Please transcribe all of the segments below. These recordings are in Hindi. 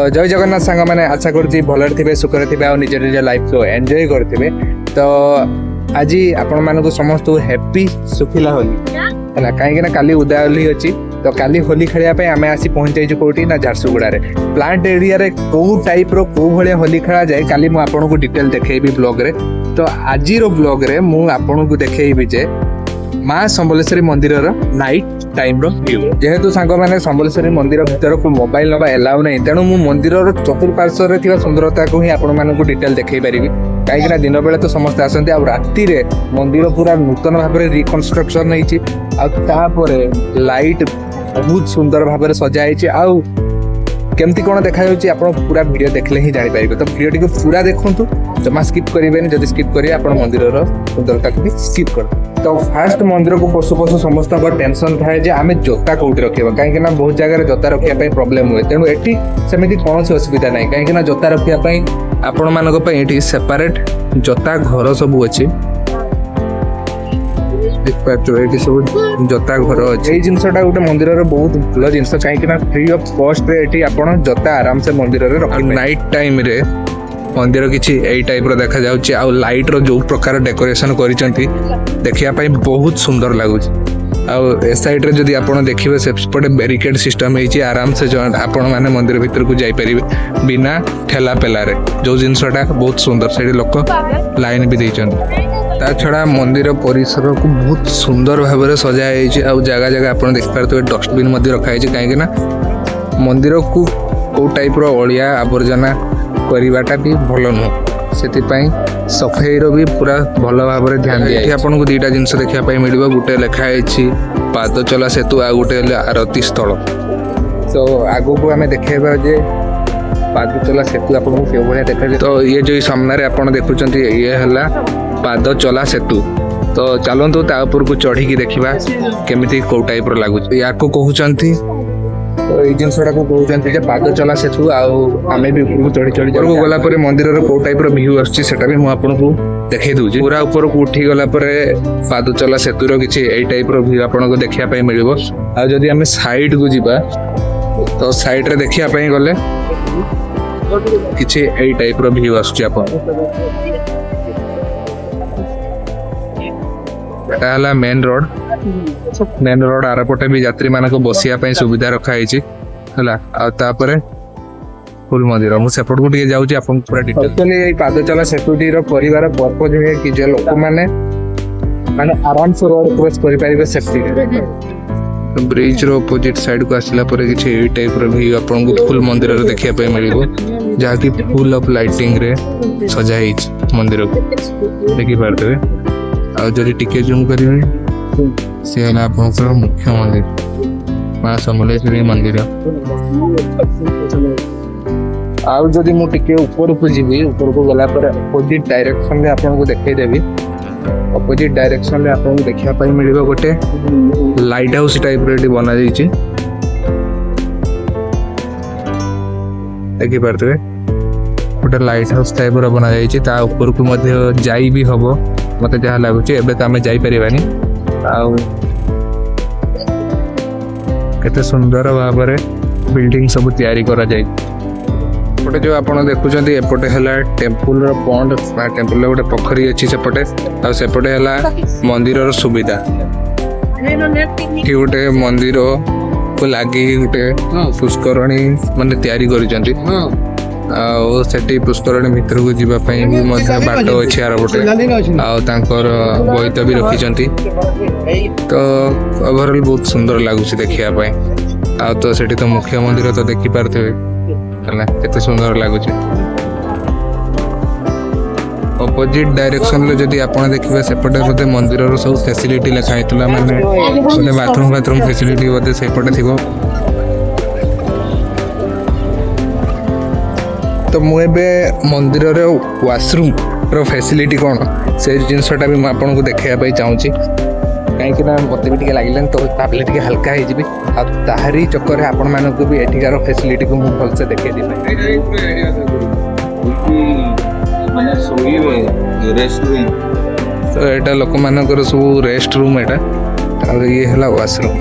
जय जगन्नाथ सांग मैंने आशा करुँच भलरे थे सुखरे थे और निज निज लाइफ को एंजॉय करते। तो आज आपण मानक समस्त हैप्पी सुखिला होली है कहीं काली उदय होली अच्छी। तो काली होली खेलने आम आसी पहुंची कौटी ना झारसुगुड़ा प्लांट एरिया रे कौ टाइप रो कौ भाया होली खेला जाए काली मु आपन को डिटेल देखैबी ब्लॉग रे। तो आज ब्लॉग रे मु आपन को देखैबी जे माँ समलेश्वरी मंदिर नाइट टाइम व्यू। जेहेतु सांग मैंने समलेश्वरी मंदिर भीतर को मोबाइल नवा एलाउ नहीं तेणु मु मंदिर चतुर्पार्श्वर में सुंदरता को ही आपण डिटेल देखै पारिबी। कहीं दिन बेले तो समस्त आसती राति रे मंदिर पूरा नूतन भाव में रिकन्स्ट्रक्शन होपर लाइट बहुत सुंदर भाव में सजाई आउ केमती कौन देखा पूरा वीडियो देखले ही जानी पारे। तो वीडियो टी पूरा देखु जमा स्किप करेंगे जब स्किप करेंगे आप मंदिर सुंदरता को भी स्किप कर। तो फास्ट मंदिर को पशु पशु समस्त टेंशन थाए जे आम जोता कौटी रखा कहीं बहुत जगह जोता रखापी प्रोब्लेम हुए तेणु ये सेमती कौन सी असुविधा ना कहीं जोता रखापी आपण मानी सेपरेट जोता घर सब अच्छे सब जोता घर अच्छे। जिनसा गोटे मंदिर बहुत भल जिन कहीं फ्री ऑफ कॉस्ट रे आपण जोता आराम से मंदिर में रख। नाइट टाइम रे मंदिर किसी यही टाइप देखा जाउछि आ लाइट रो जो प्रकार डेकोरेशन करिसेंती देखिया पई बहुत सुंदर लगुच। आ साइड रे जदि आपण देखिबे सेपटे बैरिकेड सिस्टम है आराम से आपण माने मंदिर भीतर को जाई परिबे बिना ठेला पेला रे जो जिनसटा बहुत सुंदर से लोक लाइन भी देइछन। ता छड़ा मंदिर परिसर को बहुत सुंदर भाव में सजाई जगह जगह आप देखिपे डस्टबिन रखाई कहीं मंदिर को कौ टाइप अलिया आवर्जना करवाटा भी भल नुह से सफाई भी पूरा भल भाव में ध्यान दिया। आपन को दुईटा जिनस देखापी मिल गोटे लिखाई पाद चला सेतु आ गोटे आरती स्थल। तो आगो को आम देखा जे पाद चला सेतु आपको क्यों भाया देखा। तो ये जो सामने आप देखुं ये है पाद चला सेतु। तो चलतु तापर को चढ़ी देखा केमी कौ टाइप लगुच या कहते तो ये जिनसा को कहते पाद चला सेतु आम भी चढ़ी चढ़ी को गला मंदिर कौ टाइप व्यू आसा भी मुझे देखी दूसरी पूरा ऊपर को उठी गला पाद चला सेतुर किसी यही टाइप व्यू आपको देखापी मिल। आदि आम साइड को जीवा तो साइड रे देखापी गले किसी यही टाइप व्यू आसला मेन रोड आरपटे भी यात्री मानक बसिया सुविधा रखाई है फुल मंदिर मुझे को जाऊँगी आप पूरा डिटेल पाद चला सेतुटी परिवार पर्पज है कि जो लोक मैंने आराम से रोड क्रॉस करें सेफ्टी। ब्रिज रो अपोजिट साइड को आसला किसी टाइप व्यू आपको फुल मंदिर देखा मिल जहाँकि फुल ऑफ लाइटिंग रे सजाई मंदिर को देखिपे। आदि टिके जूम करेंगे सी है मुख्य मंदिर माँ समलेश्वरी मंदिर। आदि मुझे ऊपर को जी ऊपर को गला अपोजिट डायरेक्शन में आपको देखदेवी अपोजिट डायरेक्शन में आपको देखापी मिल गोटे लाइट हाउस टाइप रे बना देखिपे गोटे लाइट हाउस टाइप बना ऊपर को जाई भी हम मत जहाँ लगुच एवं तो आम जापरानी आते सुंदर भाव में बिल्डिंग सब तैयारी करा जाए। एपटे जो आप देखुं एपटे है टेम्पल पंड टेम्पल गोटे पोखरी अच्छी सेपटे आसेपटे है मंदिर सुविधा गोटे मंदिर को लगे गोटे पुष्करणी माने तैयारी कर पुष्करणी भीतर को जीवाई बाट अच्छे आरपटे बोईत भी रखी। तो ओवरऑल बहुत सुंदर लगुच देखापी तो सेठी तो मुख्य मंदिर तो देखिपारे केते सुंदर लगुच। अपोजिट डायरेक्शन रे जदि आपण देखिबे सेपटे बोधे मंदिर सब फैसिलिटी लिखाई माने बोधे बाथरूम फैसिलिटी बोधे सेपटे थिबो। तो मुझे मंदिर रे वाशरूम रो फैसिलिटी कौन से जिनसटा भी मुझे देखापी चाहूँगी कहीं मत भी लगे तो तापले टे हल्का हो ताहरी चक्कर आपण मानक भी एठिकार फैसिलिटी को मुझे भलसे देखे तो यहाँ लोक मानकर सब रेस्ट रूम यहाँ ये है वाशरूम।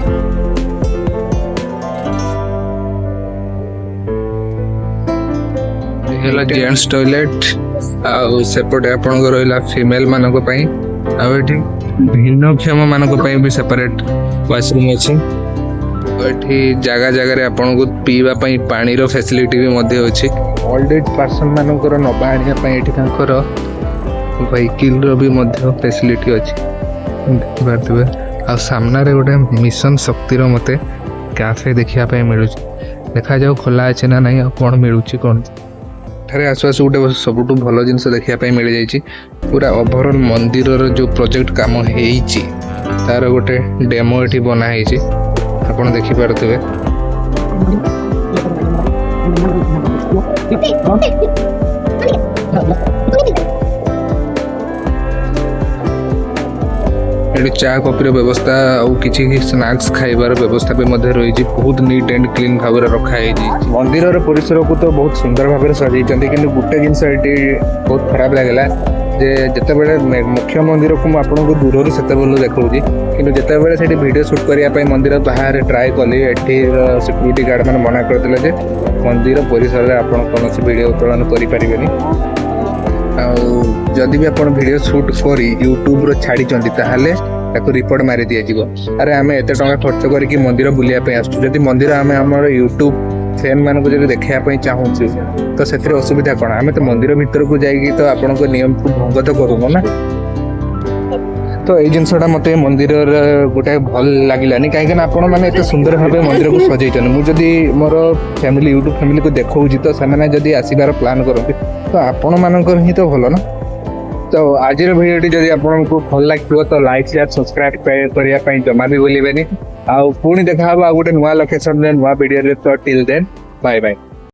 ହେଲା ଜେଣ୍ଟସ୍ ଟଏଲେଟ୍ ଆଉ ସେପଟେ ଆପଣଙ୍କ ରହିଲା ଫିମେଲ୍ ମାନଙ୍କ ପାଇଁ ଆଉ ଏଠି ଭିନ୍ନକ୍ଷମ ମାନଙ୍କ ପାଇଁ ବି ସେପାରେଟ୍ ୱାସରୁମ୍ ଅଛି। ଏଠି ଜାଗା ଜାଗାରେ ଆପଣଙ୍କୁ ପିଇବା ପାଇଁ ପାଣିର ଫ୍ୟାସିଲିଟି ବି ମଧ୍ୟ ଅଛି। ଓଲ୍ଡ ଏଜ୍ ପର୍ସନ୍ ମାନଙ୍କର ନବା ଆଣିବା ପାଇଁ ଏଠି ତାଙ୍କର ଭେହିକିଲର ବି ମଧ୍ୟ ଫ୍ୟାସିଲିଟି ଅଛି ଦେଖିପାରୁଥିବେ। ଆଉ ସାମ୍ନାରେ ଗୋଟେ ମିଶନ ଶକ୍ତିର ମତେ କ୍ୟାଫେ ଦେଖିବା ପାଇଁ ମିଳୁଛି। ଦେଖାଯାଉ ଖୋଲା ଅଛି ନା ନାହିଁ ଆଉ କ'ଣ ମିଳୁଛି କ'ଣ। ଏଠାରେ ଆସୁ ଆସୁ ଗୋଟେ ସବୁଠୁ ଭଲ ଜିନିଷ ଦେଖିବା ପାଇଁ ମିଳିଯାଇଛି। ପୁରା ଓଭରଅଲ୍ ମନ୍ଦିରର ଯେଉଁ ପ୍ରୋଜେକ୍ଟ କାମ ହେଇଛି ତାର ଗୋଟେ ଡେମୋ ଏଠି ବନା ହେଇଛି, ଆପଣ ଦେଖିପାରୁଥିବେ। ଏଠି ଚା କଫିର ବ୍ୟବସ୍ଥା ଆଉ କିଛି ସ୍ନାକ୍ସ ଖାଇବାର ବ୍ୟବସ୍ଥା ବି ମଧ୍ୟ ରହିଛି। ବହୁତ ନିଟ୍ ଆଣ୍ଡ କ୍ଲିନ୍ ଭାବରେ ରଖାହେଇଛି। ମନ୍ଦିରର ପରିସରକୁ ତ ବହୁତ ସୁନ୍ଦର ଭାବରେ ସଜାଇଛନ୍ତି, କିନ୍ତୁ ଗୋଟେ ଜିନିଷ ଏଠି ବହୁତ ଖରାପ ଲାଗିଲା ଯେ ଯେତେବେଳେ ମୁଖ୍ୟ ମନ୍ଦିରକୁ ମୁଁ ଆପଣଙ୍କୁ ଦୂରରୁ ସେତେବେଳେ ଦେଖାଉଛି, କିନ୍ତୁ ଯେତେବେଳେ ସେଠି ଭିଡ଼ିଓ ସୁଟ୍ କରିବା ପାଇଁ ମନ୍ଦିର ବାହାରେ ଟ୍ରାଏ କଲି, ଏଠି ସିକ୍ୟୁରିଟି ଗାର୍ଡ଼ ମାନେ ମନା କରିଥିଲେ ଯେ ମନ୍ଦିର ପରିସରରେ ଆପଣ କୌଣସି ଭିଡ଼ିଓ ଉତ୍ତୋଳନ କରିପାରିବେନି। ଆଉ ଯଦି ବି ଆପଣ ଭିଡ଼ିଓ ସୁଟ୍ କରି ୟୁଟ୍ୟୁବ୍ରେ ଛାଡ଼ିଛନ୍ତି ତାହେଲେ ତାକୁ ରିପୋର୍ଟ ମାରି ଦିଆଯିବ। ଆରେ ଆମେ ଏତେ ଟଙ୍କା ଖର୍ଚ୍ଚ କରିକି ମନ୍ଦିର ବୁଲିବା ପାଇଁ ଆସୁଛୁ, ଯଦି ମନ୍ଦିର ଆମେ ଆମର ୟୁଟ୍ୟୁବ୍ ଫ୍ୟାନ୍ ମାନଙ୍କୁ ଯଦି ଦେଖିବା ପାଇଁ ଚାହୁଁଛୁ ତ ସେଥିରେ ଅସୁବିଧା କ'ଣ? ଆମେ ତ ମନ୍ଦିର ଭିତରକୁ ଯାଇକି ତ ଆପଣଙ୍କ ନିୟମକୁ ଭଙ୍ଗ ତ କରୁନୁ ନା। ତ ଏଇ ଜିନିଷଟା ମୋତେ ମନ୍ଦିରର ଗୋଟେ ଭଲ ଲାଗିଲାନି, କାହିଁକିନା ଆପଣମାନେ ଏତେ ସୁନ୍ଦର ଭାବେ ମନ୍ଦିରକୁ ସଜେଇଛନ୍ତି। ମୁଁ ଯଦି ମୋର ଫ୍ୟାମିଲି ୟୁଟ୍ୟୁବ୍ ଫ୍ୟାମିଲିକୁ ଦେଖାଉଛି ତ ସେମାନେ ଯଦି ଆସିବାର ପ୍ଲାନ୍ କରନ୍ତି ତ ଆପଣମାନଙ୍କର ହିଁ ତ ଭଲ ନା। ତ ଆଜିର ଭିଡ଼ିଓଟି ଯଦି ଆପଣଙ୍କୁ ଭଲ ଲାଗିଥିବ ତ ଲାଇକ୍ ସେୟାର ସବସ୍କ୍ରାଇବ୍ କରିବା ପାଇଁ ଜମା ବି ଭୁଲିବେନି। ଆଉ ପୁଣି ଦେଖା ହବ ଆଉ ଗୋଟେ ନୂଆ ଲୋକେସନରେ ନୂଆ ଭିଡ଼ିଓରେ। ତ ଟିଲ୍ ଦେନ୍ ବାଏ ବାଏ।